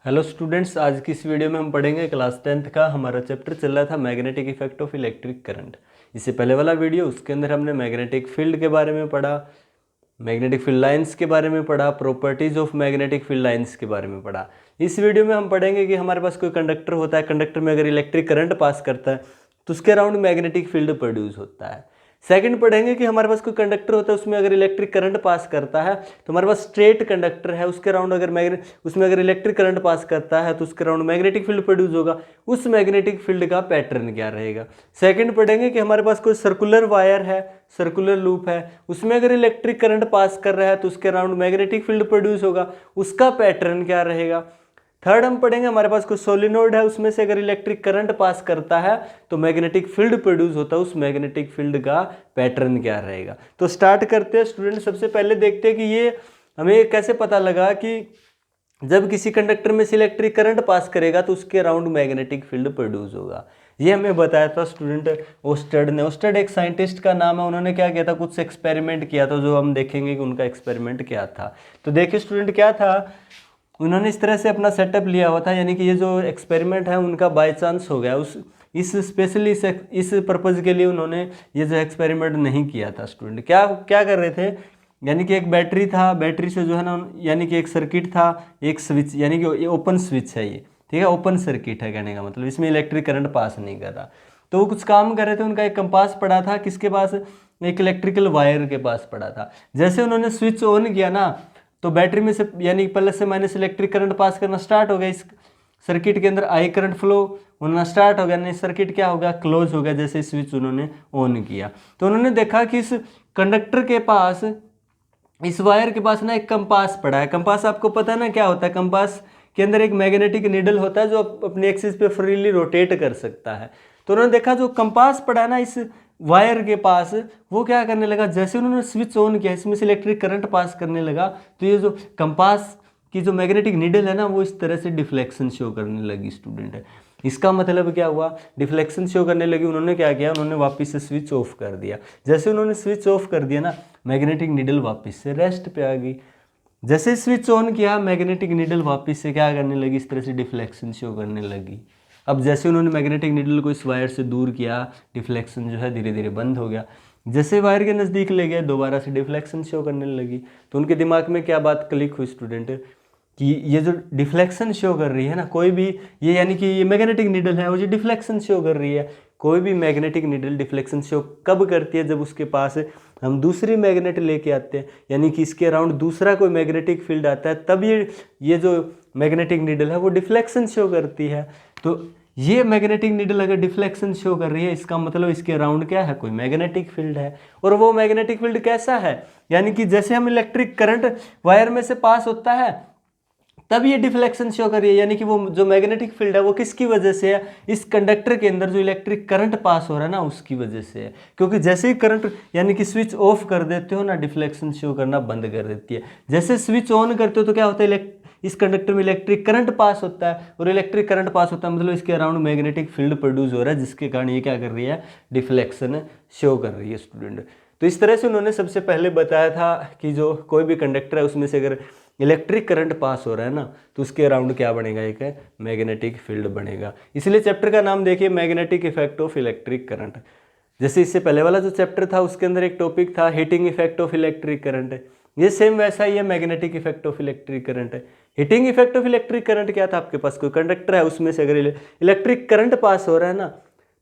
Hello students, आज की इस वीडियो में हम पढ़ेंगे क्लास 10th का हमारा चैप्टर चल रहा था magnetic effect of electric current. इससे पहले वाला वीडियो उसके अंदर हमने मैग्नेटिक फील्ड के बारे में पढ़ा, मैग्नेटिक फील्ड लाइंस के बारे में पढ़ा, properties of magnetic field lines के बारे में पढ़ा। इस वीडियो में हम पढ़ेंगे कि हमारे पास कोई कंडक्टर होता है, कंडक्टर में अगर इलेक्ट्रिक करंट पास करता है तो उसके अराउंड मैग्नेटिक फील्ड प्रोड्यूस होता है। सेकंड पढ़ेंगे कि हमारे पास कोई कंडक्टर होता है, उसमें अगर इलेक्ट्रिक करंट पास करता है तो हमारे पास स्ट्रेट कंडक्टर है, उसके अराउंड उसमें अगर इलेक्ट्रिक करंट पास करता है तो उसके अराउंड मैग्नेटिक फील्ड प्रोड्यूस होगा। उस मैग्नेटिक फील्ड का पैटर्न क्या रहेगा। सेकंड पढ़ेंगे कि हमारे पास कोई सर्कुलर वायर है, सर्कुलर लूप है, उसमें अगर इलेक्ट्रिक करंट पास कर रहा है तो उसके अराउंड मैग्नेटिक फील्ड प्रोड्यूस होगा, उसका पैटर्न क्या रहेगा। थर्ड हम पढ़ेंगे हमारे पास कोई सोलिनोइड है, उसमें से अगर इलेक्ट्रिक करंट पास करता है तो मैग्नेटिक फील्ड प्रोड्यूस होता है, उस मैग्नेटिक फील्ड का पैटर्न क्या रहेगा। तो स्टार्ट करते हैं स्टूडेंट। सबसे पहले देखते हैं कि ये हमें कैसे पता लगा कि जब किसी कंडक्टर में से इलेक्ट्रिक करंट पास करेगा तो उसके अराउंड मैग्नेटिक फील्ड प्रोड्यूस होगा। ये हमें बताया था स्टूडेंट ओस्टेड ने। ओस्टेड एक साइंटिस्ट का नाम है, उन्होंने क्या किया था, कुछ एक्सपेरिमेंट किया था, जो हम देखेंगे कि उनका एक्सपेरिमेंट क्या था। तो देखिए स्टूडेंट, क्या था, उन्होंने इस तरह से अपना सेटअप लिया हुआ था, यानी कि ये जो एक्सपेरिमेंट है उनका बाय चांस हो गया। इस स्पेशली इस पर्पज़ के लिए उन्होंने ये जो एक्सपेरिमेंट नहीं किया था। स्टूडेंट क्या क्या कर रहे थे, यानी कि एक बैटरी था, बैटरी से जो है ना, यानी कि एक सर्किट था, एक स्विच, यानी कि ये ओपन स्विच है, ये ठीक है, ओपन सर्किट है, कहने का मतलब इसमें इलेक्ट्रिक करंट पास नहीं कर रहा। तो वो कुछ काम कर रहे थे, उनका एक कंपास पड़ा था, किसके पास, एक इलेक्ट्रिकल वायर के पास पड़ा था। जैसे उन्होंने स्विच ऑन किया ना तो बैटरी में से यानी प्लस से माइनस इलेक्ट्रिक करंट पास करना स्टार्ट हो गया, इस सर्किट के अंदर आई करंट फ्लो होना स्टार्ट हो गया, नहीं सर्किट क्या हो गया, क्लोज हो गया, जैसे स्विच उन्होंने ऑन किया। तो उन्होंने देखा कि इस कंडक्टर के पास, इस वायर के पास ना एक कंपास पड़ा है। कंपास आपको पता है ना क्या होता है, कंपास के अंदर एक मैग्नेटिक नीडल होता है जो अपने एक्सिस पे फ्रीली रोटेट कर सकता है। तो उन्होंने देखा जो कंपास पड़ा है ना इस वायर के पास, वो क्या करने लगा, जैसे उन्होंने स्विच ऑन किया, इसमें से इलेक्ट्रिक करंट पास करने लगा, तो ये जो कंपास की जो मैग्नेटिक नीडल है ना, वो इस तरह से डिफ्लेक्शन शो करने लगी। स्टूडेंट इसका मतलब क्या हुआ, डिफ्लेक्शन शो करने लगी। उन्होंने क्या किया, उन्होंने वापस से स्विच ऑफ कर दिया। जैसे उन्होंने स्विच ऑफ कर दिया ना, मैग्नेटिक नीडल वापस से रेस्ट पे आ गई। जैसे स्विच ऑन किया, मैग्नेटिक नीडल वापस से क्या करने लगी, इस तरह से डिफ्लेक्शन शो करने लगी। अब जैसे उन्होंने मैग्नेटिक नीडल को इस वायर से दूर किया, डिफ्लेक्शन जो है धीरे धीरे बंद हो गया। जैसे वायर के नज़दीक ले गए, दोबारा से डिफ्लेक्शन शो करने लगी। तो उनके दिमाग में क्या बात क्लिक हुई स्टूडेंट, कि ये जो डिफ्लेक्शन शो कर रही है ना, कोई भी ये, यानी कि ये मैग्नेटिक नीडल है, वो जो डिफ्लेक्शन शो कर रही है, कोई भी मैग्नेटिक नीडल डिफ्लेक्शन शो कब करती है, जब उसके पास हम दूसरी मैग्नेट लेके आते हैं, यानी कि इसके अराउंड दूसरा कोई मैग्नेटिक फील्ड आता है, तब ये जो मैग्नेटिक नीडल है वो डिफ्लेक्शन शो करती है। तो ये मैग्नेटिक नीडल अगर डिफ्लेक्शन शो कर रही है, इसका मतलब इसके अराउंड क्या है, कोई मैग्नेटिक फील्ड है। और वो मैग्नेटिक फील्ड कैसा है, यानी कि जैसे हम इलेक्ट्रिक करंट वायर में से पास होता है तब ये डिफ्लेक्शन शो कर रही है, यानी कि वो जो मैग्नेटिक फील्ड है वो किसकी वजह से है, इस कंडक्टर के अंदर जो इलेक्ट्रिक करंट पास हो रहा है ना, उसकी वजह से है। क्योंकि जैसे ही करंट यानी कि स्विच ऑफ कर देते हो ना, डिफ्लेक्शन शो करना बंद कर देती है। जैसे स्विच ऑन करते हो तो क्या होता है, इस कंडक्टर में इलेक्ट्रिक करंट पास होता है, और इलेक्ट्रिक करंट पास होता है मतलब इसके अराउंड मैग्नेटिक फील्ड प्रोड्यूस हो रहा है, जिसके कारण ये क्या कर रही है, डिफ्लेक्शन शो कर रही है। स्टूडेंट तो इस तरह से उन्होंने सबसे पहले बताया था कि जो कोई भी कंडक्टर है उसमें से अगर इलेक्ट्रिक करंट पास हो रहा है ना, तो उसके अराउंड क्या बनेगा, एक मैग्नेटिक फील्ड बनेगा। इसलिए चैप्टर का नाम देखिए, magnetic effect of electric current. जैसे इससे पहले वाला जो चैप्टर था उसके अंदर एक टॉपिक था heating effect of electric current, ये सेम वैसा ही है, magnetic effect of electric current है। Heating effect of electric current क्या था, आपके पास कोई कंडक्टर है, उसमें से अगर इलेक्ट्रिक करंट पास हो रहा है ना,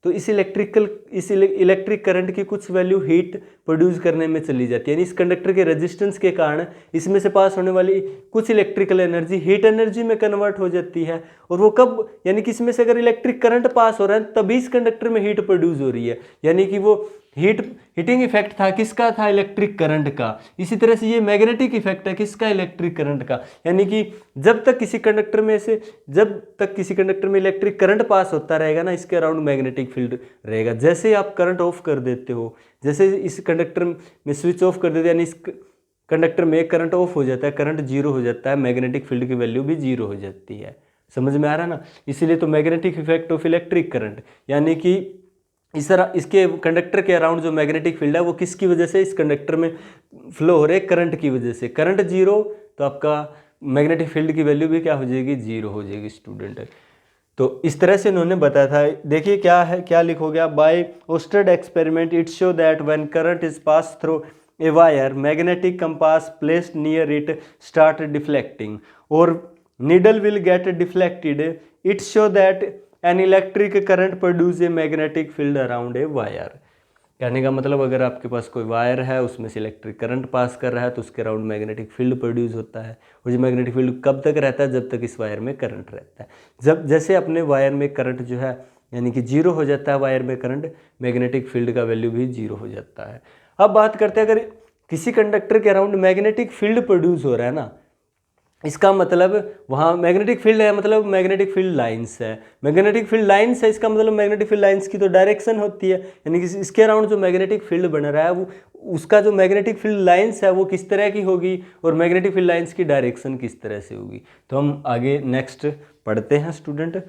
तो इस इलेक्ट्रिक करंट की कुछ वैल्यू हीट प्रोड्यूस करने में चली जाती है, यानी इस कंडक्टर के रेजिस्टेंस के कारण इसमें से पास होने वाली कुछ इलेक्ट्रिकल एनर्जी हीट एनर्जी में कन्वर्ट हो जाती है। और वो कब, यानी कि इसमें से अगर इलेक्ट्रिक करंट पास हो रहा है तभी इस कंडक्टर में हीट प्रोड्यूस हो रही है, यानी कि वो हीटिंग इफेक्ट था किसका, था इलेक्ट्रिक करंट का। इसी तरह से ये मैग्नेटिक इफेक्ट है किसका, इलेक्ट्रिक करंट का। यानी कि जब तक किसी कंडक्टर में इलेक्ट्रिक करंट पास होता रहेगा ना, इसके अराउंड मैग्नेटिक फील्ड रहेगा। जैसे ही आप करंट ऑफ कर देते हो, जैसे इस कंडक्टर में स्विच ऑफ कर देते हैं, यानी इस कंडक्टर में करंट ऑफ हो जाता है, करंट जीरो हो जाता है, मैग्नेटिक फील्ड की वैल्यू भी जीरो हो जाती है। समझ में आ रहा है ना। इसीलिए तो magnetic effect of electric current, यानी कि इसके कंडक्टर के अराउंड जो मैग्नेटिक फील्ड है वो किसकी वजह से, इस कंडक्टर में फ्लो हो रहे करंट की वजह से। करंट जीरो तो आपका मैग्नेटिक फील्ड की वैल्यू भी क्या हो जाएगी, 0 हो जाएगी स्टूडेंट। तो इस तरह से इन्होंने बताया था। देखिए क्या है, क्या लिखोगे आप, by Oersted experiment it show that when current is pass through a wire magnetic compass placed near it start deflecting और needle will get deflected. It show that an electric current produce a magnetic field around a wire. कहने का मतलब अगर आपके पास कोई wire है, उसमें से इलेक्ट्रिक करंट पास कर रहा है तो उसके अराउंड मैग्नेटिक फील्ड प्रोड्यूस होता है। और ये मैग्नेटिक फील्ड कब तक रहता है, जब तक इस वायर में करंट रहता है। जब जैसे अपने वायर में करंट जो है यानी कि 0 हो जाता है वायर में करंट, मैग्नेटिक फील्ड का वैल्यू भी 0 हो जाता है। अब बात करते हैं, अगर किसी कंडक्टर के अराउंड मैग्नेटिक फील्ड प्रोड्यूस हो रहा है ना, इसका मतलब वहाँ मैग्नेटिक फील्ड है, मतलब मैग्नेटिक फील्ड लाइंस है। मैग्नेटिक फील्ड लाइंस है, इसका मतलब मैग्नेटिक फील्ड लाइंस की तो डायरेक्शन होती है, यानी कि इसके अराउंड जो मैग्नेटिक फील्ड बन रहा है वो उसका जो मैग्नेटिक फील्ड लाइंस है वो किस तरह की होगी और मैग्नेटिक फील्ड लाइंस की डायरेक्शन किस तरह से होगी। तो हम आगे नेक्स्ट पढ़ते हैं स्टूडेंट।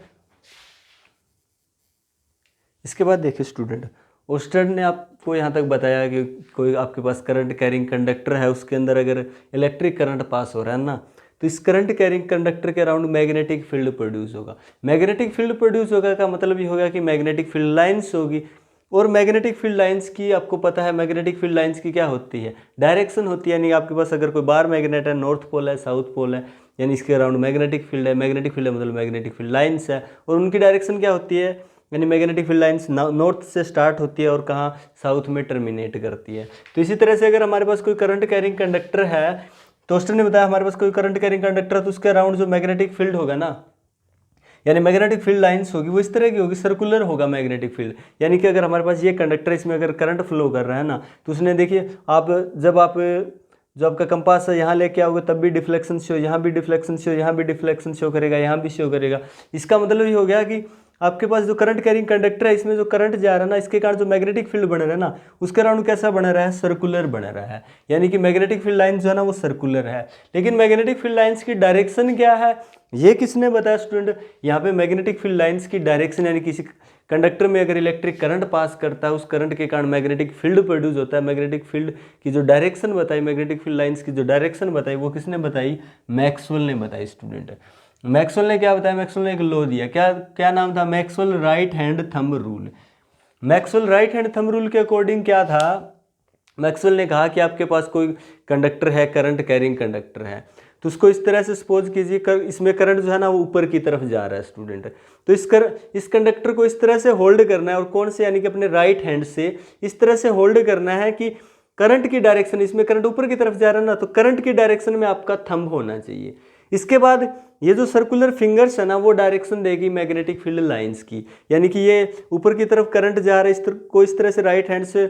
इसके बाद देखिए स्टूडेंट, ओस्टेड ने आपको यहाँ तक बताया कि कोई आपके पास करंट कैरिंग कंडक्टर है, उसके अंदर अगर इलेक्ट्रिक करंट पास हो रहा है ना, तो इस करंट कैरिंग कंडक्टर के अराउंड मैग्नेटिक फील्ड प्रोड्यूस होगा। मैग्नेटिक फील्ड प्रोड्यूस होगा का मतलब ये होगा कि मैग्नेटिक फील्ड लाइंस होगी। और मैग्नेटिक फील्ड लाइंस की आपको पता है, मैग्नेटिक फील्ड लाइंस की क्या होती है, डायरेक्शन होती है। यानी आपके पास अगर कोई बार मैग्नेट है, नॉर्थ पोल है, साउथ पोल है, यानी इसके अराउंड मैग्नेटिक फील्ड है। मैग्नेटिक फील्ड है मतलब मैग्नेटिक फील्ड लाइंस है, और उनकी डायरेक्शन क्या होती है, यानी मैग्नेटिक फील्ड लाइंस नॉर्थ से स्टार्ट होती है और कहाँ, साउथ में टर्मिनेट करती है। तो इसी तरह से अगर हमारे पास कोई करंट कैरिंग कंडक्टर है, तो ओस्टेड ने बताया हमारे पास कोई करंट कैरिंग कंडक्टर है, तो उसके अराउंड जो मैग्नेटिक फील्ड होगा ना, यानी मैग्नेटिक फील्ड लाइंस होगी, वो इस तरह की होगी, सर्कुलर होगा मैग्नेटिक फील्ड। यानी कि अगर हमारे पास ये कंडक्टर, इसमें अगर करंट फ्लो कर रहा है ना, तो उसने देखिए आप जब आप जो आपका कंपास है यहाँ लेके आओगे तब भी डिफ्लेक्शन शो, यहाँ भी डिफ्लेक्शन शो, यहाँ भी डिफ्लेक्शन शो करेगा, यहाँ भी शो करेगा। इसका मतलब ये हो गया कि आपके पास जो करंट कैरिंग कंडक्टर है, इसमें जो करंट जा रहा है ना, इसके कारण जो मैग्नेटिक फील्ड बन रहा है ना, उसके अराउंड कैसा बना रहा है, सर्कुलर बना रहा है। यानी कि मैग्नेटिक फील्ड लाइन जो है ना वो सर्कुलर है। लेकिन मैग्नेटिक फील्ड लाइंस की डायरेक्शन क्या है, ये किसने बताया स्टूडेंट, यहाँ पे मैग्नेटिक फील्ड लाइंस की डायरेक्शन, यानी किसी कंडक्टर में अगर इलेक्ट्रिक करंट पास करता है, उस करंट के कारण मैग्नेटिक फील्ड प्रोड्यूस होता है। मैग्नेटिक फील्ड की जो डायरेक्शन बताई, मैग्नेटिक फील्ड लाइंस की जो डायरेक्शन बताई, वो किसने बताई, मैक्सवेल ने बताई स्टूडेंट। मैक्सवेल ने क्या बताया, मैक्सवेल ने एक लॉ दिया, क्या नाम था, Maxwell right hand thumb rule. Maxwell right hand thumb rule के अकॉर्डिंग क्या था, मैक्सवेल ने कहा कि आपके पास कोई कंडक्टर है, करंट कैरिंग कंडक्टर है, तो उसको इस तरह से सपोज कीजिए इसमें करंट जो है ना वो ऊपर की तरफ जा रहा है स्टूडेंट। तो इस कंडक्टर को इस तरह से होल्ड करना है, और कौन से, यानी कि अपने राइट हैंड से इस तरह से होल्ड करना है कि करंट की डायरेक्शन, इसमें करंट ऊपर की तरफ जा रहा है ना, तो करंट की डायरेक्शन में आपका थंब होना चाहिए। इसके बाद ये जो सर्कुलर फिंगर्स है ना, वो डायरेक्शन देगी मैग्नेटिक फील्ड लाइंस की। यानी कि ये ऊपर की तरफ करंट जा रहा है, इस तरह से राइट हैंड से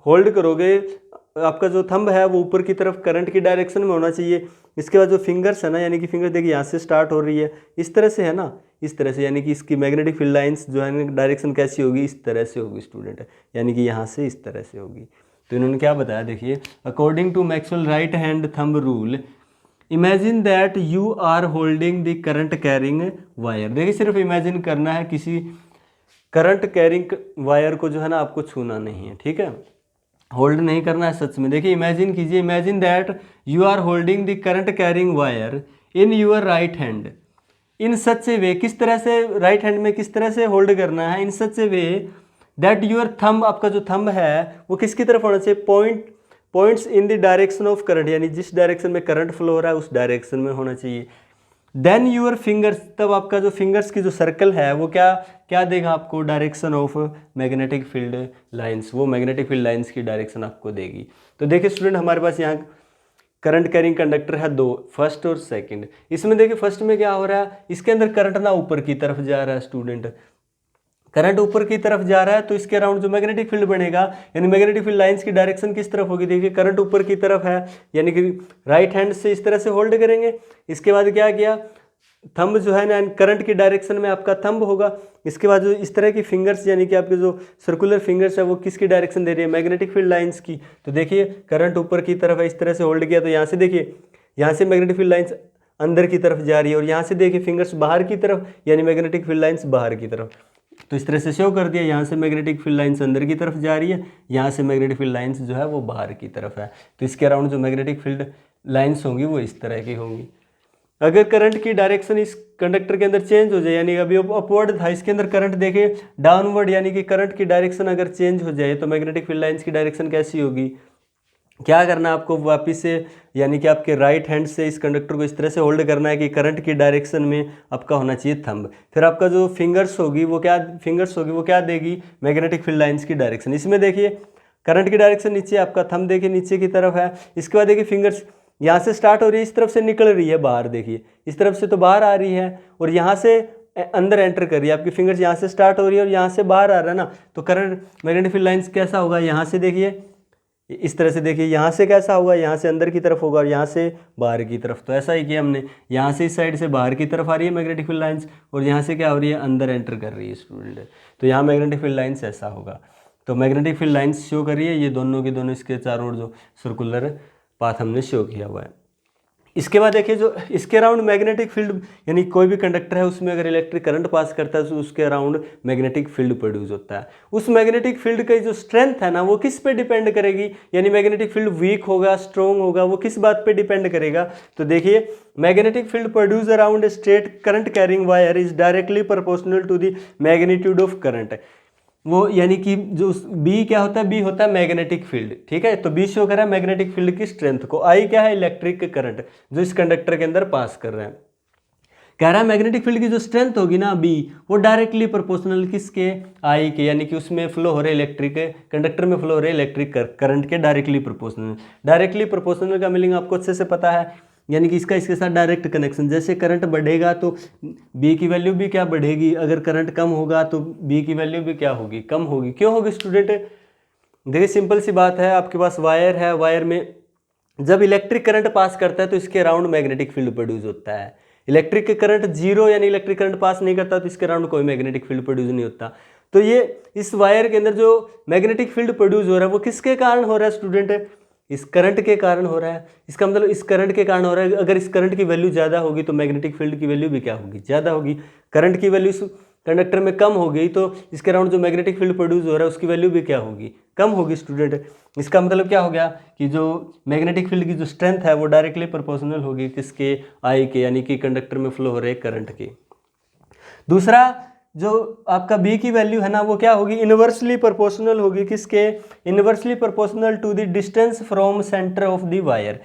होल्ड करोगे, आपका जो थंब है वो ऊपर की तरफ करंट की डायरेक्शन में होना चाहिए। इसके बाद जो फिंगर्स है ना, यानी कि फिंगर देखिए यहाँ से स्टार्ट हो रही है, इस तरह से है ना, इस तरह से, यानी कि इसकी मैग्नेटिक फील्ड लाइंस जो है डायरेक्शन कैसी होगी, इस तरह से होगी स्टूडेंट, यानी कि यहाँ से इस तरह से होगी। तो इन्होंने क्या बताया, देखिए according to Maxwell right hand thumb rule, imagine that you are holding the current carrying wire. देखिए सिर्फ इमेजिन करना है, किसी करंट कैरिंग वायर को जो है ना आपको छूना नहीं है, ठीक है, होल्ड नहीं करना है सच में। देखिए इमेजिन कीजिए, imagine that you are holding the current carrying wire in your right hand in such a way, किस तरह से राइट हैंड में किस तरह से होल्ड करना है, इन such a way that your thumb, आपका जो थंब है वो किसकी तरफ होना चाहिए, points in the direction of current, यानी जिस डायरेक्शन में करंट फ्लो हो रहा है उस डायरेक्शन में होना चाहिए। देन यूर फिंगर्स, तब आपका जो फिंगर्स की जो सर्कल है वो क्या देगा आपको, direction of magnetic field lines, वो मैग्नेटिक फील्ड लाइंस की डायरेक्शन आपको देगी। तो देखिए स्टूडेंट हमारे पास यहाँ करंट कैरिंग कंडक्टर है दो, फर्स्ट और सेकंड। इसमें देखिए फर्स्ट में क्या हो रहा है, इसके अंदर करंट ना ऊपर की तरफ जा रहा है स्टूडेंट, करंट ऊपर की तरफ जा रहा है, तो इसके अराउंड जो मैग्नेटिक फील्ड बनेगा, यानी मैग्नेटिक फील्ड लाइंस की डायरेक्शन किस तरफ होगी, देखिए करंट ऊपर की तरफ है, यानी कि राइट हैंड से इस तरह से होल्ड करेंगे। इसके बाद क्या किया, थंब जो है ना करंट की डायरेक्शन में आपका थंब होगा। इसके बाद जो इस तरह की फिंगर्स, यानी कि आपके जो सर्कुलर फिंगर्स है वो किसकी डायरेक्शन दे रही है, मैग्नेटिक फील्ड लाइंस की। तो देखिए करंट ऊपर की तरफ है, इस तरह से होल्ड किया, तो यहाँ से देखिए, यहाँ से मैग्नेटिक फील्ड लाइंस अंदर की तरफ जा रही है, और यहाँ से देखिए फिंगर्स बाहर की तरफ, यानी मैग्नेटिक फील्ड लाइंस बाहर की तरफ। तो इस तरह से शो कर दिया, यहाँ से मैग्नेटिक फील्ड लाइंस अंदर की तरफ जा रही है, यहाँ से मैग्नेटिक फील्ड लाइंस जो है वो बाहर की तरफ है। तो इसके अराउंड जो मैग्नेटिक फील्ड लाइंस होंगी वो इस तरह की होंगी। अगर करंट की डायरेक्शन इस कंडक्टर के अंदर चेंज हो जाए, यानी अभी अपवर्ड था, इसके अंदर करंट देखे डाउनवर्ड, यानी कि करंट की डायरेक्शन अगर चेंज हो जाए तो मैग्नेटिक फील्ड लाइंस की डायरेक्शन कैसी होगी? क्या करना है आपको, वापिस से यानी कि आपके राइट हैंड से इस कंडक्टर को इस तरह से होल्ड करना है कि करंट की डायरेक्शन में आपका होना चाहिए थंब। फिर आपका जो फिंगर्स होगी वो क्या देगी? मैग्नेटिक फील्ड लाइंस की डायरेक्शन। इसमें देखिए करंट की डायरेक्शन नीचे, आपका थंब देखिए नीचे की तरफ है। इसके बाद देखिए फिंगर्स यहाँ से स्टार्ट हो रही है, इस तरफ से निकल रही है बाहर, देखिए इस तरफ से तो बाहर आ रही है और यहाँ से अंदर एंटर कर रही है। आपकी फिंगर्स यहाँ से स्टार्ट हो रही है और यहाँ से बाहर आ रहा है ना, तो करंट मैग्नेटिक फील्ड लाइंस कैसा होगा? यहाँ से देखिए इस तरह से, देखिए यहाँ से कैसा होगा? यहाँ से अंदर की तरफ होगा और यहाँ से बाहर की तरफ। तो ऐसा ही किया हमने, यहाँ से इस साइड से बाहर की तरफ आ रही है मैग्नेटिक फील्ड लाइंस और यहाँ से क्या हो रही है? अंदर एंटर कर रही है स्टूडेंट। तो यहाँ मैग्नेटिक फील्ड लाइंस ऐसा होगा। तो मैग्नेटिक फील्ड लाइंस शो करिए, ये दोनों के दोनों इसके चारों ओर जो सर्कुलर पाथ हमने शो किया हुआ है। इसके बाद देखिए जो इसके अराउंड मैग्नेटिक फील्ड, यानी कोई भी कंडक्टर है उसमें अगर इलेक्ट्रिक करंट पास करता है तो उसके अराउंड मैग्नेटिक फील्ड प्रोड्यूस होता है। उस मैग्नेटिक फील्ड का जो स्ट्रेंथ है ना, वो किस पे डिपेंड करेगी? यानी मैग्नेटिक फील्ड वीक होगा, स्ट्रॉन्ग होगा, वो किस बात पे डिपेंड करेगा? तो देखिए magnetic field produce around a straight current carrying wire is directly proportional to the magnitude of current. वो यानी कि जो बी क्या होता है? बी होता है मैग्नेटिक फील्ड, ठीक है। तो बी शो कर रहा है मैग्नेटिक फील्ड की स्ट्रेंथ को। आई क्या है? इलेक्ट्रिक करंट जो इस कंडक्टर के अंदर पास कर रहे हैं। कह रहा है मैग्नेटिक फील्ड की जो स्ट्रेंथ होगी ना बी, वो डायरेक्टली प्रोपोर्शनल किसके? आई के, यानी कि उसमें फ्लो हो रहे इलेक्ट्रिक, कंडक्टर में फ्लो हो रहे इलेक्ट्रिक करंट के डायरेक्टली प्रोपोर्शनल। डायरेक्टली प्रोपोर्शनल का मीनिंग आपको अच्छे से पता है, यानी कि इसका इसके साथ डायरेक्ट कनेक्शन। जैसे करंट बढ़ेगा तो बी की वैल्यू भी क्या बढ़ेगी, अगर करंट कम होगा तो बी की वैल्यू भी क्या होगी? कम होगी। क्यों होगी स्टूडेंट? देखिए सिंपल सी बात है, आपके पास वायर है, वायर में जब इलेक्ट्रिक करंट पास करता है तो इसके अराउंड मैग्नेटिक फील्ड प्रोड्यूस होता है। इलेक्ट्रिक करंट जीरो यानी इलेक्ट्रिक करंट पास नहीं करता तो इसके अराउंड कोई मैग्नेटिक फील्ड प्रोड्यूस नहीं होता। तो ये इस वायर के अंदर जो मैग्नेटिक फील्ड प्रोड्यूस हो रहा है वो किसके कारण हो रहा है स्टूडेंट? इस करंट के कारण हो रहा है। इसका मतलब इस करंट के कारण हो रहा है। अगर इस करंट की वैल्यू ज़्यादा होगी तो मैग्नेटिक फील्ड की वैल्यू भी क्या होगी? ज़्यादा होगी। करंट की वैल्यू इस कंडक्टर में कम हो गई तो इसके अराउंड जो मैग्नेटिक फील्ड प्रोड्यूस हो रहा है उसकी वैल्यू भी क्या होगी? कम होगी स्टूडेंट। इसका मतलब क्या हो गया कि जो मैग्नेटिक फील्ड की जो स्ट्रेंथ है वो डायरेक्टली प्रोपोर्शनल होगी किसके? आई के, यानी कि कंडक्टर में फ्लो हो रहे करंट के। दूसरा जो आपका बी की वैल्यू है ना वो क्या होगी? इनवर्सली प्रोपोर्शनल होगी किसके? Inversely proportional to the distance from centre of the wire.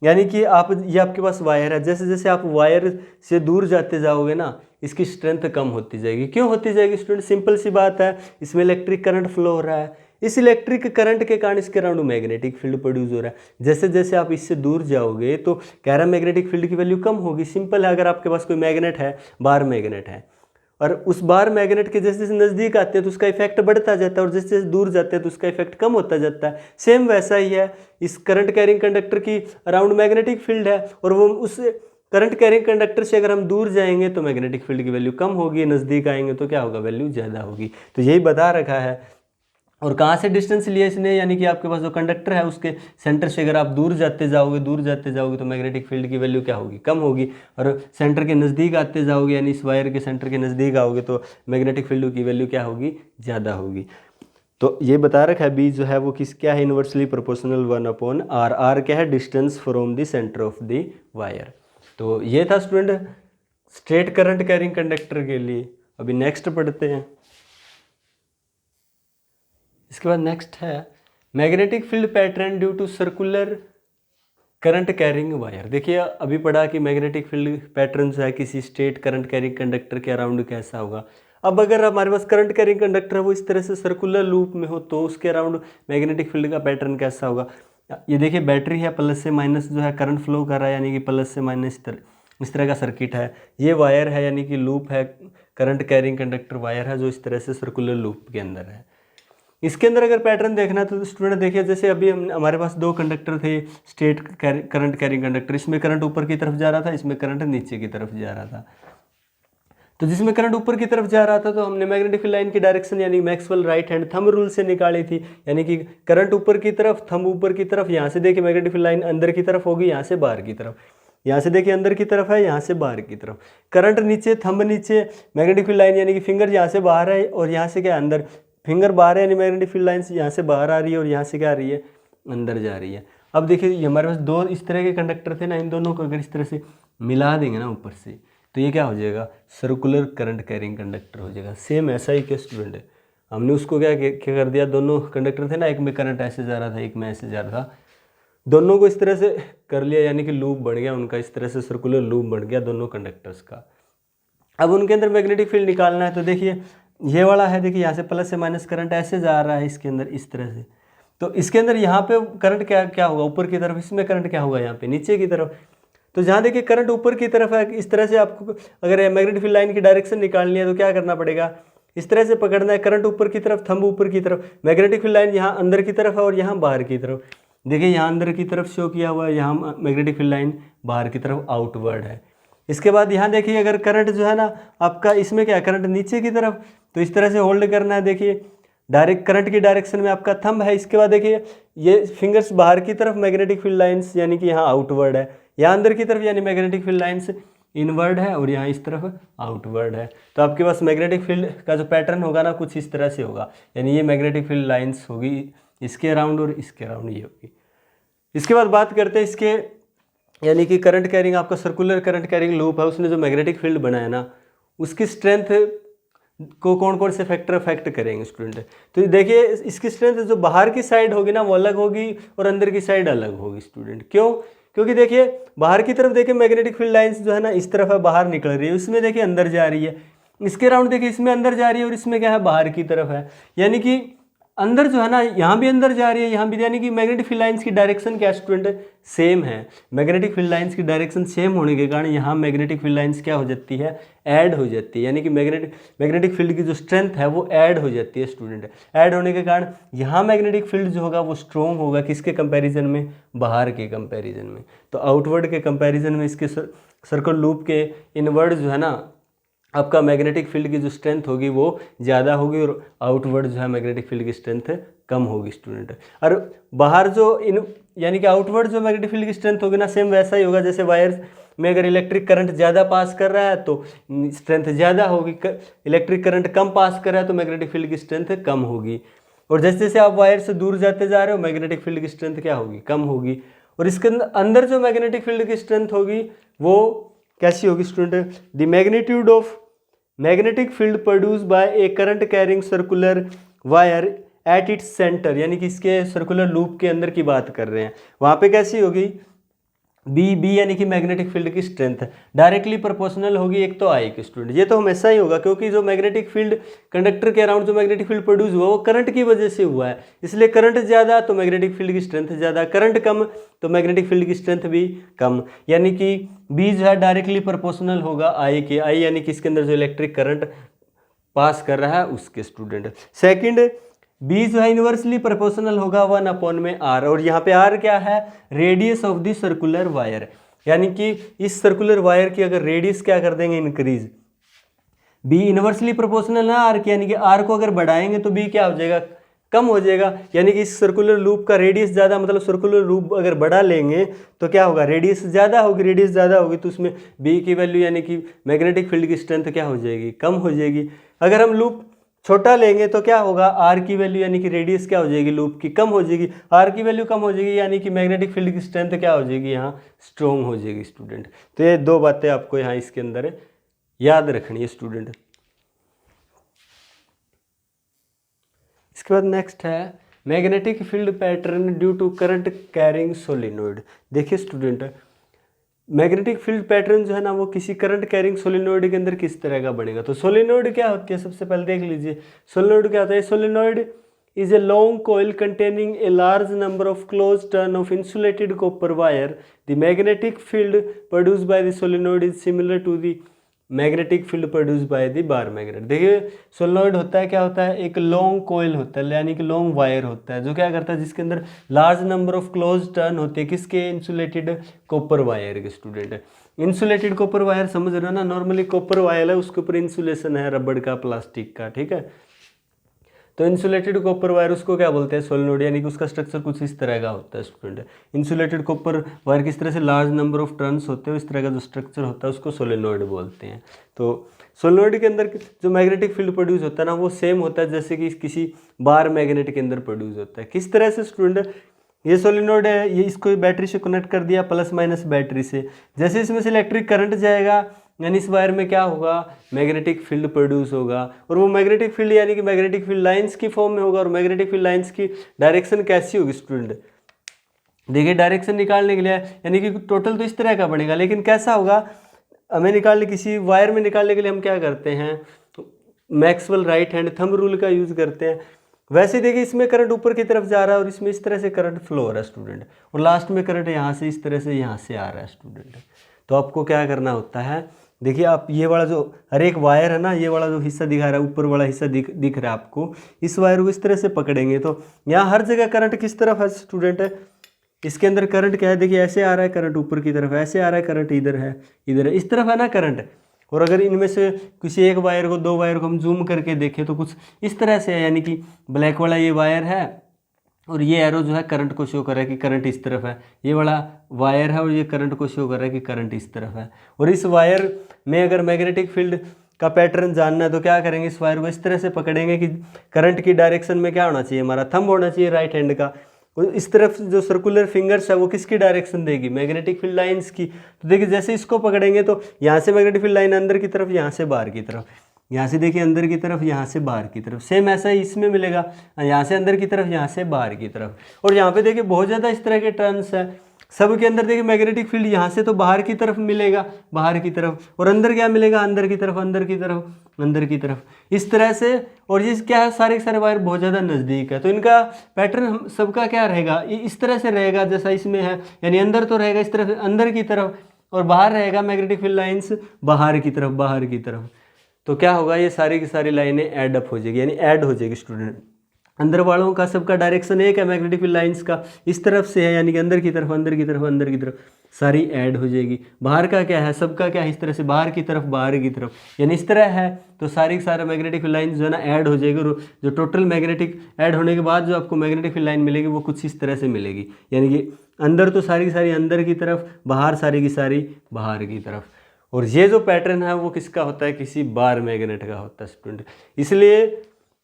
यानी कि आप ये आपके पास वायर है, जैसे जैसे आप वायर से दूर जाते जाओगे ना इसकी स्ट्रेंथ कम होती जाएगी। क्यों होती जाएगी स्टूडेंट? सिंपल सी बात है, इसमें इलेक्ट्रिक करंट फ्लो हो रहा है, इस इलेक्ट्रिक करंट के कारण इसके अराउंड मैग्नेटिक फील्ड प्रोड्यूस हो रहा है। जैसे जैसे आप इससे दूर जाओगे तो कह रहा है मैग्नेटिक फील्ड की वैल्यू कम होगी। सिंपल है, अगर आपके पास कोई मैग्नेट है, बार मैग्नेट है, और उस बार मैग्नेट के जैसे जैसे नज़दीक आते हैं तो उसका इफेक्ट बढ़ता जाता है और जैसे जैसे दूर जाते हैं तो उसका इफेक्ट कम होता जाता है। सेम वैसा ही है, इस करंट कैरिंग कंडक्टर की अराउंड मैग्नेटिक फील्ड है और वो उस करंट कैरिंग कंडक्टर से अगर हम दूर जाएंगे तो मैग्नेटिक फील्ड की वैल्यू कम होगी, नज़दीक आएंगे तो क्या होगा? वैल्यू ज़्यादा होगी। तो यही बता रखा है। और कहाँ से डिस्टेंस लिया इसने? यानी कि आपके पास जो कंडक्टर है उसके सेंटर से अगर आप दूर जाते जाओगे तो मैग्नेटिक फील्ड की वैल्यू क्या होगी? कम होगी। और सेंटर के नज़दीक आते जाओगे यानी इस वायर के सेंटर के नज़दीक आओगे तो मैग्नेटिक फील्ड की वैल्यू क्या होगी? ज़्यादा होगी। तो ये बता रखा है बी जो है वो क्या है? Inversely proportional 1/r। आर क्या है? Distance from the centre of the wire. तो ये था student straight current carrying conductor के लिए। अभी नेक्स्ट पढ़ते हैं। इसके बाद नेक्स्ट है magnetic field pattern due to circular current carrying wire. देखिए अभी पढ़ा कि मैग्नेटिक फील्ड पैटर्न जो है किसी स्ट्रेट करंट कैरिंग कंडक्टर के अराउंड कैसा होगा। अब अगर हमारे पास करंट कैरिंग कंडक्टर है वो इस तरह से सर्कुलर लूप में हो तो उसके अराउंड मैग्नेटिक फील्ड का पैटर्न कैसा होगा? ये देखिए बैटरी है, प्लस से माइनस जो है करंट फ्लो कर रहा है, यानी कि प्लस से माइनस इस तरह का सर्किट है। ये वायर है यानी कि लूप है, करंट कैरिंग कंडक्टर वायर है जो इस तरह से सर्कुलर लूप के अंदर है। इसके अंदर अगर पैटर्न देखना है तो स्टूडेंट देखिए जैसे अभी हमारे पास दो कंडक्टर थे स्ट्रेट करंट कैरिंग कंडक्टर, इसमें करंट ऊपर की तरफ जा रहा था, इसमें करंट नीचे की तरफ जा रहा था। तो जिसमें करंट ऊपर की तरफ जा रहा था तो हमने मैग्नेटिक फील्ड लाइन की डायरेक्शन यानी Maxwell right hand thumb rule से निकाली थी, यानी कि करंट ऊपर की तरफ, थंब ऊपर की तरफ। यहाँ से देखिए मैग्नेटिक फील्ड लाइन अंदर की तरफ होगी, यहाँ से बाहर की तरफ। यहाँ से देखिए अंदर की तरफ है, यहाँ से बाहर की तरफ। करंट नीचे, थंब नीचे, मैग्नेटिक फील्ड लाइन यानी कि फिंगर यहाँ से बाहर है और यहाँ से क्या अंदर। फिंगर बाहर है यानी मैग्नेटिक फील्ड लाइन यहाँ से बाहर आ रही है और यहाँ से क्या आ रही है? अंदर जा रही है। अब देखिए ये हमारे पास दो इस तरह के कंडक्टर थे ना, इन दोनों को अगर इस तरह से मिला देंगे ना ऊपर से, तो ये क्या हो जाएगा, सर्कुलर करंट कैरिंग कंडक्टर हो जाएगा। सेम ऐसा ही क्या स्टूडेंट है, हमने उसको क्या कर दिया, दोनों कंडक्टर थे ना, एक में करंट ऐसे जा रहा था, एक में ऐसे जा रहा था, दोनों को इस तरह से कर लिया, यानी कि लूप बन गया उनका, इस तरह से सर्कुलर लूप बन गया दोनों कंडक्टर्स का। अब उनके अंदर मैग्नेटिक फील्ड निकालना है, तो देखिए ये वाला है, देखिए यहाँ से प्लस से माइनस करंट ऐसे जा रहा है इसके अंदर इस तरह से, तो इसके अंदर यहाँ पे करंट क्या होगा, ऊपर की तरफ, इसमें करंट क्या होगा यहाँ पे नीचे की तरफ। तो जहाँ देखिए करंट ऊपर की तरफ है, इस तरह से आपको अगर मैग्नेटिक फील्ड लाइन की डायरेक्शन निकालनी है तो क्या करना पड़ेगा, इस तरह से पकड़ना है, करंट ऊपर की तरफ, थंब ऊपर की तरफ, मैग्नेटिक फील्ड लाइन यहाँ अंदर की तरफ है और यहाँ बाहर की तरफ। देखिए यहाँ अंदर की तरफ शो किया हुआ है, यहाँ मैग्नेटिक फील्ड लाइन बाहर की तरफ आउटवर्ड है। इसके बाद यहाँ देखिए अगर करंट जो है ना आपका, इसमें क्या करंट नीचे की तरफ, तो इस तरह से होल्ड करना है, देखिए डायरेक्ट करंट की डायरेक्शन में आपका थंब है। इसके बाद देखिए ये फिंगर्स बाहर की तरफ मैग्नेटिक फील्ड लाइंस, यानी कि यहाँ आउटवर्ड है, यहाँ अंदर की तरफ यानी मैग्नेटिक फील्ड लाइंस इनवर्ड है और यहाँ इस तरफ आउटवर्ड है। तो आपके पास मैग्नेटिक फील्ड का जो पैटर्न होगा ना कुछ इस तरह से होगा, यानी ये मैग्नेटिक फील्ड लाइंस होगी इसके अराउंड और इसके अराउंड ये होगी। इसके बाद बात करते हैं इसके, यानी कि करंट कैरिंग, आपका सर्कुलर करंट कैरिंग लूप है, उसने जो मैग्नेटिक फील्ड बनाया ना उसकी स्ट्रेंथ को कौन कौन से फैक्टर अफेक्ट करेंगे स्टूडेंट। तो देखिए इसकी स्ट्रेंथ जो बाहर की साइड होगी ना वो अलग होगी और अंदर की साइड अलग होगी स्टूडेंट। क्यों, क्योंकि देखिए बाहर की तरफ देखिए मैग्नेटिक फील्ड लाइंस जो है ना इस तरफ है, बाहर निकल रही है, इसमें देखिए अंदर जा रही है, इसके राउंड देखिए इसमें अंदर जा रही है और इसमें क्या है बाहर की तरफ है, यानी कि अंदर जो है ना यहाँ भी अंदर जा रही है, यहाँ भी, यानी कि मैग्नेटिक फील्ड लाइंस की डायरेक्शन क्या स्टूडेंट सेम है। मैग्नेटिक फील्ड लाइंस की डायरेक्शन सेम होने के कारण यहाँ मैग्नेटिक फील्ड लाइंस क्या हो जाती है, ऐड हो जाती है, यानी कि मैग्नेटिक फील्ड की जो स्ट्रेंथ है वो ऐड हो जाती है स्टूडेंट। ऐड होने के कारण यहाँ मैग्नेटिक फील्ड जो होगा वो स्ट्रॉन्ग होगा, किसके कंपेरिजन में, बाहर के कंपेरिजन में। तो आउटवर्ड के कंपेरिजन में इसके सर्कल लूप के इनवर्ड जो है ना आपका मैग्नेटिक फील्ड की जो स्ट्रेंथ होगी वो ज़्यादा होगी और आउटवर्ड जो है मैग्नेटिक फील्ड की स्ट्रेंथ कम होगी स्टूडेंट। और बाहर जो यानी कि आउटवर्ड जो मैग्नेटिक फील्ड की स्ट्रेंथ होगी ना सेम वैसा ही होगा, जैसे वायर्स में अगर इलेक्ट्रिक करंट ज़्यादा पास कर रहा है तो स्ट्रेंथ ज़्यादा होगी, इलेक्ट्रिक करंट कम पास कर रहा है तो मैग्नेटिक फील्ड की स्ट्रेंथ कम होगी। और जैसे जैसे आप वायर से दूर जाते जा रहे हो मैग्नेटिक फील्ड की स्ट्रेंथ क्या होगी, कम होगी। और इसके अंदर जो मैग्नेटिक फील्ड की स्ट्रेंथ होगी वो कैसी होगी student, the magnitude of magnetic field produce by A current carrying circular wire at its centre, यानी कि इसके सर्कुलर लूप के अंदर की बात कर रहे हैं, वहाँ पे कैसी होगी, बी यानी कि मैग्नेटिक फील्ड की स्ट्रेंथ डायरेक्टली प्रोपोर्शनल होगी एक तो आई के स्टूडेंट। ये तो हमेशा ही होगा क्योंकि जो मैग्नेटिक फील्ड कंडक्टर के अराउंड जो मैग्नेटिक फील्ड प्रोड्यूस हुआ वो करंट की वजह से हुआ है, इसलिए करंट ज़्यादा तो मैग्नेटिक फील्ड की स्ट्रेंथ ज़्यादा, करंट कम तो मैग्नेटिक फील्ड की स्ट्रेंथ भी कम, यानी कि बी जो है डायरेक्टली प्रोपोर्शनल होगा आई के, आई यानी कि इसके अंदर जो इलेक्ट्रिक करंट पास कर रहा है उसके स्टूडेंट। सेकेंड बी जो है इनवर्सली प्रोपोर्शनल होगा 1 में आर, और यहाँ पे आर क्या है, radius of the circular wire, यानी कि इस सर्कुलर वायर की अगर रेडियस क्या कर देंगे इंक्रीज, बी इनवर्सली प्रोपोर्शनल है आर की, यानी कि आर को अगर बढ़ाएंगे तो बी क्या हो जाएगा, कम हो जाएगा, यानी कि इस सर्कुलर लूप का रेडियस ज़्यादा, मतलब सर्कुलर लूप अगर बढ़ा लेंगे तो क्या होगा, रेडियस ज़्यादा होगी, रेडियस ज़्यादा होगी तो उसमें बी की वैल्यू यानी कि मैग्नेटिक फील्ड की स्ट्रेंथ क्या हो जाएगी, कम हो जाएगी। अगर हम लूप छोटा लेंगे तो क्या होगा, आर की वैल्यू यानी कि रेडियस क्या हो जाएगी लूप की, कम हो जाएगी, आर की वैल्यू कम हो जाएगी यानी कि मैग्नेटिक फील्ड की स्ट्रेंथ क्या हो जाएगी, यहाँ स्ट्रॉन्ग हो जाएगी स्टूडेंट। तो ये दो बातें आपको यहाँ इसके अंदर याद रखनी है स्टूडेंट। इसके बाद नेक्स्ट है magnetic field pattern due to current carrying solenoid. देखिए स्टूडेंट मैग्नेटिक फील्ड पैटर्न जो है ना वो किसी करंट कैरिंग सोलिनॉइड के अंदर किस तरह का बनेगा। तो सोलिनॉइड क्या होती है, सबसे पहले देख लीजिए सोलिनॉइड क्या होता है। Solenoid is a long coil containing a large number of closed turn of insulated copper wire. The magnetic field produced by the solenoid is similar to the magnetic field produced by the bar magnet. देखिए solenoid होता है क्या होता है, एक long कोयल होता है यानी कि लॉन्ग वायर होता है जो क्या करता है, जिसके अंदर large number of close turn होते हैं, किसके, इंसुलेटेड कॉपर वायर के स्टूडेंट। इंसुलेटेड कॉपर वायर समझ रहे हो ना, नॉर्मली कॉपर वायर है उसके ऊपर इंसुलेशन है रबड़ का, प्लास्टिक का, ठीक है। तो इंसुलेटेड कॉपर वायर उसको क्या बोलते हैं, सोलिनॉइड, यानी कि उसका स्ट्रक्चर कुछ इस तरह का होता है स्टूडेंट। इंसुलेटेड कॉपर वायर किस तरह से लार्ज नंबर ऑफ टर्न्स होते हैं, इस तरह का जो स्ट्रक्चर होता है उसको सोलिनॉइड बोलते हैं। तो सोलिनॉइड के अंदर जो मैग्नेटिक फील्ड प्रोड्यूस होता है ना वो सेम होता है जैसे कि किसी बार मैग्नेट के अंदर प्रोड्यूस होता है। किस तरह से स्टूडेंट, ये सोलेनोइड है, ये इसको बैटरी से कनेक्ट कर दिया प्लस माइनस बैटरी से। जैसे इसमें से इलेक्ट्रिक करंट जाएगा यानी इस वायर में क्या होगा, मैग्नेटिक फील्ड प्रोड्यूस होगा, और वो मैग्नेटिक फील्ड यानी कि मैग्नेटिक फील्ड लाइंस की फॉर्म में होगा। और मैग्नेटिक फील्ड लाइंस की डायरेक्शन कैसी होगी स्टूडेंट, देखिए डायरेक्शन निकालने के लिए यानी कि टोटल तो इस तरह का बनेगा, लेकिन कैसा होगा हमें निकालने, किसी वायर में निकालने के लिए हम क्या करते हैं, Maxwell right hand thumb rule का यूज़ करते हैं। वैसे देखिए इसमें करंट ऊपर की तरफ जा रहा है और इसमें इस तरह से करंट फ्लो हो रहा है स्टूडेंट, और लास्ट में करंट यहाँ से इस तरह से यहाँ से आ रहा है स्टूडेंट। तो आपको क्या करना होता है, देखिए आप ये वाला जो हर एक वायर है ना, ये वाला जो हिस्सा दिखा रहा है, ऊपर वाला हिस्सा दिख रहा है आपको, इस वायर को इस तरह से पकड़ेंगे तो यहाँ हर जगह करंट किस तरफ है स्टूडेंट है, इसके अंदर करंट क्या है, देखिए ऐसे आ रहा है करंट ऊपर की तरफ, ऐसे आ रहा है करंट इधर है, इधर है, इस तरफ है ना करंट। और अगर इनमें से किसी एक वायर को, दो वायर को हम जूम करके देखें तो कुछ इस तरह से है, यानी कि ब्लैक वाला ये वायर है और ये एरो जो है करंट को शो कर रहा है कि करंट इस तरफ है, ये वाला वायर है और ये करंट को शो कर रहा है कि करंट इस तरफ है। और इस वायर में अगर मैग्नेटिक फील्ड का पैटर्न जानना है तो क्या करेंगे, इस वायर को इस तरह से पकड़ेंगे कि करंट की डायरेक्शन में क्या होना चाहिए, हमारा थंब होना चाहिए राइट हैंड का, इस तरफ जो सर्कुलर फिंगर्स है वो किसकी डायरेक्शन देगी, मैग्नेटिक फील्ड लाइंस की। तो देखिए जैसे इसको पकड़ेंगे तो यहाँ से मैग्नेटिक फील्ड लाइन अंदर की तरफ, यहाँ से बाहर की तरफ, यहाँ से देखिए अंदर की तरफ, यहाँ से बाहर की तरफ, सेम ऐसा ही इसमें मिलेगा, यहाँ से अंदर की तरफ, यहाँ से बाहर की तरफ। और यहाँ पे देखिए बहुत ज़्यादा इस तरह के टर्म्स है, सब के अंदर देखिए मैग्नेटिक फील्ड यहाँ से तो बाहर की तरफ मिलेगा, बाहर की तरफ, और अंदर क्या मिलेगा, अंदर की तरफ, अंदर की तरफ, अंदर की तरफ, इस तरह से। और ये क्या है, सारे के सारे वायर बहुत ज़्यादा नज़दीक है, तो इनका पैटर्न हम सबका क्या रहेगा, ये इस तरह से रहेगा जैसा इसमें है, यानी अंदर तो रहेगा इस तरफ अंदर की तरफ, और बाहर रहेगा मैग्नेटिक फील्ड लाइन्स बाहर की तरफ, बाहर की तरफ। तो क्या होगा, ये सारी की सारी लाइनें ऐड अप हो जाएगी, यानी ऐड हो जाएगी स्टूडेंट। अंदर वालों का सबका डायरेक्शन एक है, मैग्नेटिक फील्ड लाइंस का इस तरफ से है, यानी कि अंदर की तरफ, अंदर की तरफ, अंदर की तरफ सारी ऐड हो जाएगी। बाहर का क्या है, सबका क्या है, इस तरह से बाहर की तरफ, बाहर की तरफ, यानी इस तरह है। तो सारी सारा मैग्नेटिक फील्ड लाइन जो है ना ऐड हो जाएगी, और जो टोटल मैग्नेटिक ऐड होने के बाद जो आपको मैग्नेटिक फील्ड लाइन मिलेगी वो कुछ इस तरह से मिलेगी, यानी कि अंदर तो सारी की सारी अंदर की तरफ, बाहर सारी की सारी बाहर की तरफ। और ये जो पैटर्न है वो किसका होता है, किसी बार मैग्नेट का होता है स्टूडेंट। इसलिए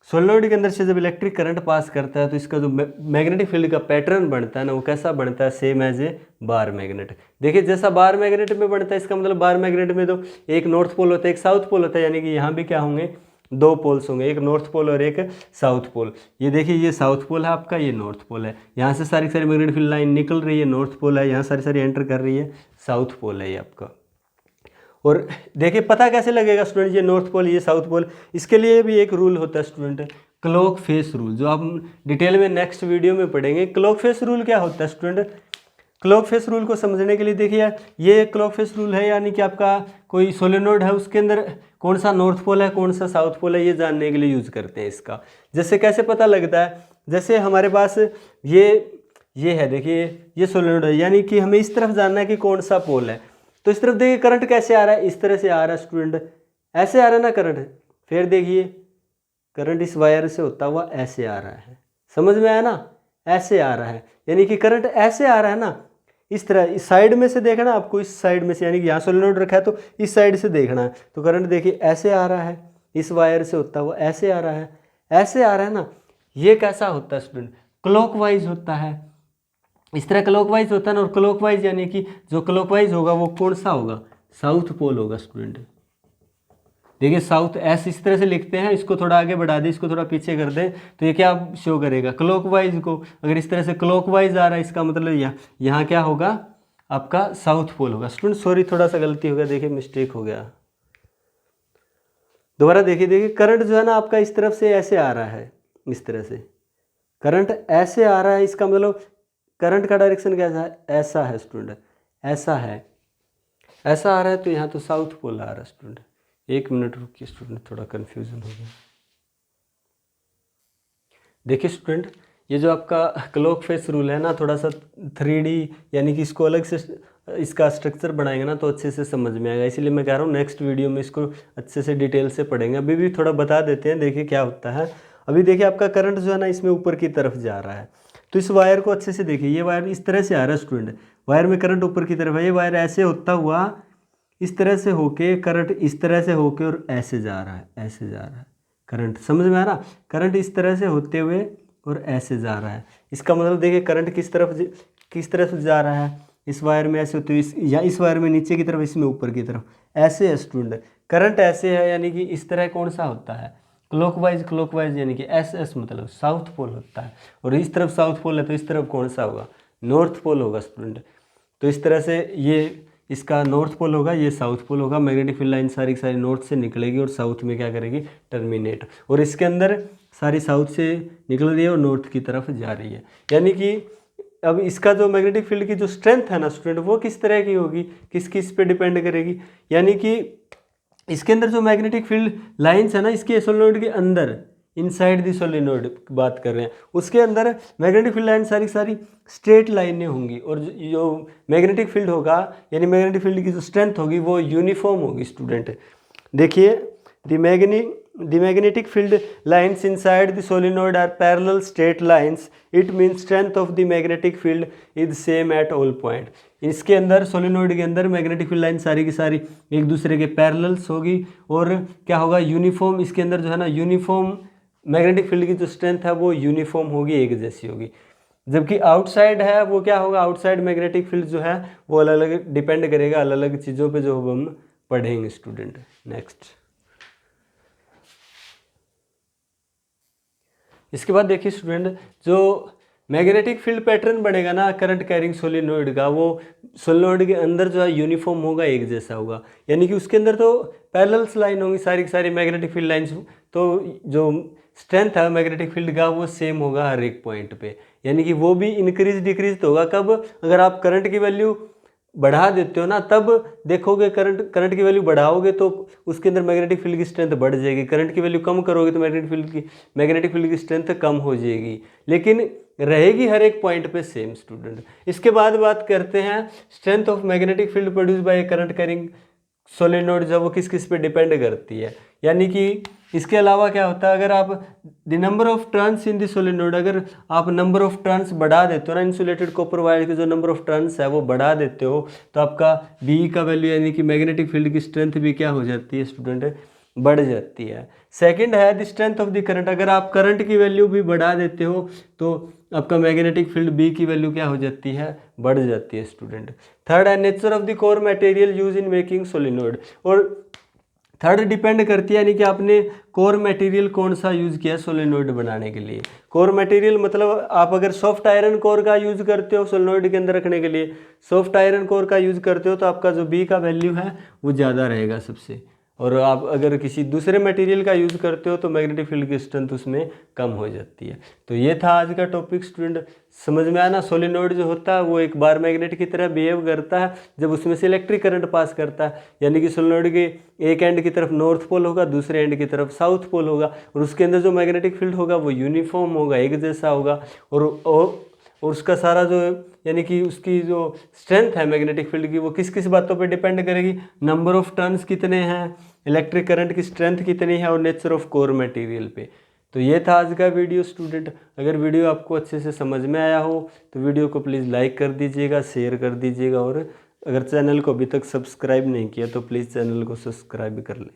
सोलेनोइड के अंदर से जब इलेक्ट्रिक करंट पास करता है तो इसका जो मैग्नेटिक फील्ड का पैटर्न बनता है ना, वो कैसा बनता है, same as a bar magnet. देखिए जैसा बार मैग्नेट में बनता है, इसका मतलब बार मैग्नेट में तो एक नॉर्थ पोल होता है, एक साउथ पोल होता है, यानी कि यहाँ भी क्या होंगे, दो पोल्स होंगे, एक नॉर्थ पोल और एक साउथ पोल। ये देखिए ये साउथ पोल है आपका, ये नॉर्थ पोल है, यहाँ से सारी सारी मैग्नेटिक फील्ड लाइन निकल रही है, नॉर्थ पोल है, यहाँ सारी सारी एंटर कर रही है, साउथ पोल है ये आपका। और देखिए पता कैसे लगेगा स्टूडेंट, ये नॉर्थ पोल ये साउथ पोल, इसके लिए भी एक रूल होता है स्टूडेंट, क्लॉक फेस रूल, जो आप डिटेल में नेक्स्ट वीडियो में पढ़ेंगे। क्लॉक फेस रूल क्या होता है स्टूडेंट, क्लॉक फेस रूल को समझने के लिए देखिए ये क्लॉक फेस रूल है, यानी कि आपका कोई सोलेनोइड है उसके अंदर कौन सा नॉर्थ पोल है कौन सा साउथ पोल है, ये जानने के लिए यूज़ करते हैं इसका। जैसे कैसे पता लगता है, जैसे हमारे पास ये है, देखिए ये सोलेनोइड है, यानी कि हमें इस तरफ जानना है कि कौन सा पोल है। तो इस तरफ देखिए करंट कैसे आ रहा है, इस तरह से आ रहा है स्टूडेंट, ऐसे आ रहा है ना करंट। फिर देखिए करंट इस वायर से होता हुआ ऐसे आ रहा है, समझ में आया ना, ऐसे आ रहा है, यानी कि करंट ऐसे आ रहा है ना, इस तरह इस साइड में से देखना आपको, इस साइड में से, यानी कि यहाँ सोलेनोइड रखा है तो इस साइड से देखना है। तो करंट देखिए ऐसे आ रहा है, इस वायर से होता हुआ ऐसे आ रहा है, ऐसे आ रहा है ना। ये कैसा होता है स्टूडेंट, क्लॉकवाइज होता है, इस तरह क्लॉकवाइज होता है ना। और क्लॉकवाइज यानी कि जो क्लॉकवाइज होगा वो कौन सा होगा, साउथ पोल होगा स्टूडेंट। देखिए साउथ एस इस तरह से लिखते हैं, इसको थोड़ा आगे बढ़ा दें, इसको थोड़ा पीछे कर दें, तो ये क्या शो करेगा, क्लॉकवाइज को। अगर इस तरह से क्लॉकवाइज आ रहा है, इसका मतलब यहाँ क्या होगा, आपका साउथ पोल होगा। स्टूडेंट सॉरी थोड़ा सा गलती हो गया, देखिए मिस्टेक हो गया, दोबारा देखिए करंट जो है ना आपका इस तरफ से ऐसे आ रहा है, इस तरह से करंट ऐसे आ रहा है, इसका मतलब करंट का डायरेक्शन कैसा है, ऐसा है स्टूडेंट, ऐसा है, ऐसा आ रहा है, तो यहाँ तो साउथ पोल आ रहा है स्टूडेंट। एक मिनट रुकिए स्टूडेंट, थोड़ा कन्फ्यूजन हो गया। देखिए स्टूडेंट ये जो आपका क्लॉक फेस रूल है ना, थोड़ा सा 3D यानी कि इसको अलग से इसका स्ट्रक्चर बनाएंगे ना तो अच्छे से समझ में आएगा, इसीलिए मैं कह रहा हूँ नेक्स्ट वीडियो में इसको अच्छे से डिटेल से पढ़ेंगे। अभी भी थोड़ा बता देते हैं, देखिए क्या होता है। अभी देखिए आपका करंट जो है ना इसमें ऊपर की तरफ जा रहा है, तो इस वायर को अच्छे से देखिए, ये वायर इस तरह से आ रहा है स्टूडेंट, वायर में करंट ऊपर की तरफ है, ये वायर ऐसे होता हुआ इस तरह से होके करंट इस तरह से होके और ऐसे जा रहा है, ऐसे जा रहा है करंट, समझ में आ रहा, करंट इस तरह से होते हुए और ऐसे जा रहा है। इसका मतलब देखिए करंट किस तरफ जा रहा है, इस वायर में ऐसे तो इस वायर में नीचे की तरफ, इसमें ऊपर की तरफ, ऐसे है स्टूडेंट। करंट ऐसे है यानी कि इस तरह कौन सा होता है, क्लॉकवाइज यानी कि एस मतलब साउथ पोल होता है, और इस तरफ साउथ पोल है तो इस तरफ कौन सा होगा, नॉर्थ पोल होगा स्टूडेंट। तो इस तरह से ये इसका नॉर्थ पोल होगा, ये साउथ पोल होगा। मैग्नेटिक फील्ड लाइन सारी की सारी नॉर्थ से निकलेगी और साउथ में क्या करेगी, टर्मिनेट, और इसके अंदर सारी साउथ से निकल रही है और नॉर्थ की तरफ जा रही है। यानी कि अब इसका जो मैग्नेटिक फील्ड की जो स्ट्रेंथ है ना स्टूडेंट, वो किस तरह की होगी, किस पे डिपेंड करेगी, यानी कि इसके अंदर जो मैग्नेटिक फील्ड लाइंस है ना, इसके सोलेनोइड के अंदर, इनसाइड दी सोलेनोइड बात कर रहे हैं, उसके अंदर मैग्नेटिक फील्ड लाइन सारी सारी स्ट्रेट लाइनें होंगी, और जो मैग्नेटिक फील्ड होगा यानी मैग्नेटिक फील्ड की जो स्ट्रेंथ होगी वो यूनिफॉर्म होगी स्टूडेंट। देखिए the magnetic field lines inside the solenoid are parallel straight lines. It means strength of the magnetic field is same at all point. इसके अंदर सोलिनोइड के अंदर मैग्नेटिक फील्ड लाइन सारी की सारी एक दूसरे के पैरेलल्स होगी, और क्या होगा, यूनिफॉर्म, इसके अंदर जो है ना यूनिफॉर्म मैग्नेटिक फील्ड की जो स्ट्रेंथ है वो यूनिफॉर्म होगी, एक जैसी होगी। जबकि आउटसाइड है वो क्या होगा, आउटसाइड मैग्नेटिक फील्ड जो है वो अलग अलग डिपेंड करेगा, अलग अलग चीज़ों पे जो हम पढ़ेंगे स्टूडेंट। नेक्स्ट, इसके बाद देखिए स्टूडेंट, जो मैग्नेटिक फील्ड पैटर्न बनेगा ना करंट कैरिंग सोलिनोइड का, वो सोलिनोइड के अंदर जो है यूनिफॉर्म होगा, एक जैसा होगा। यानी कि उसके अंदर तो पैरेलल्स लाइन होंगी सारी की सारी मैग्नेटिक फील्ड लाइंस, तो जो स्ट्रेंथ है मैग्नेटिक फील्ड का वो सेम होगा हर एक पॉइंट पे। यानी कि वो भी इंक्रीज डिक्रीज होगा कब, अगर आप करंट की वैल्यू बढ़ा देते हो ना, तब देखोगे करंट की वैल्यू बढ़ाओगे तो उसके अंदर मैग्नेटिक फील्ड की स्ट्रेंथ बढ़ जाएगी, करंट की वैल्यू कम करोगे तो मैग्नेटिक फील्ड की स्ट्रेंथ कम हो जाएगी, लेकिन रहेगी हर एक पॉइंट पे सेम स्टूडेंट। इसके बाद बात करते हैं strength of magnetic field produce by current carrying solenoid, जब वो किस पे डिपेंड करती है। यानी कि इसके अलावा क्या होता है, अगर आप the number of turns in the solenoid, अगर आप नंबर ऑफ टर्न्स बढ़ा देते हो ना, इंसुलेटेड कॉपर वायर के जो नंबर ऑफ टर्न्स है वो बढ़ा देते हो, तो आपका बी का वैल्यू यानी कि मैग्नेटिक फील्ड की स्ट्रेंथ भी क्या हो जाती है स्टूडेंट, बढ़ जाती है। सेकंड है the strength of the current, अगर आप करंट की वैल्यू भी बढ़ा देते हो तो आपका मैग्नेटिक फील्ड बी की वैल्यू क्या हो जाती है, बढ़ जाती है स्टूडेंट। थर्ड है nature of the core material use in making solenoid, और थर्ड डिपेंड करती है यानी कि आपने कोर मटेरियल कौन सा यूज़ किया सोलेनोइड बनाने के लिए। कोर मटेरियल मतलब आप अगर सॉफ्ट आयरन कोर का यूज़ करते हो सोलेनोइड के अंदर रखने के लिए, सॉफ्ट आयरन कोर का यूज़ करते हो तो आपका जो बी का वैल्यू है वो ज़्यादा रहेगा सबसे, और आप अगर किसी दूसरे मटेरियल का यूज़ करते हो तो मैग्नेटिक फील्ड की स्ट्रेंथ उसमें कम हो जाती है। तो ये था आज का टॉपिक स्टूडेंट, समझ में आना। सोलिनोइड जो होता है वो एक बार मैग्नेट की तरह बिहेव करता है जब उसमें से इलेक्ट्रिक करंट पास करता है, यानी कि सोलिनोइड के एक एंड की तरफ नॉर्थ पोल होगा, दूसरे एंड की तरफ साउथ पोल होगा, और उसके अंदर जो मैग्नेटिक फील्ड होगा वो यूनिफॉर्म होगा, एक जैसा होगा, और उसका सारा जो यानी कि उसकी जो स्ट्रेंथ है मैग्नेटिक फील्ड की वो किस किस बातों पे डिपेंड करेगी, नंबर ऑफ टर्न्स कितने हैं, इलेक्ट्रिक करंट की स्ट्रेंथ कितनी है, और नेचर ऑफ कोर मटेरियल पे। तो ये था आज का वीडियो स्टूडेंट। अगर वीडियो आपको अच्छे से समझ में आया हो तो वीडियो को प्लीज़ लाइक कर दीजिएगा, शेयर कर दीजिएगा, और अगर चैनल को अभी तक सब्सक्राइब नहीं किया तो प्लीज़ चैनल को सब्सक्राइब कर लें।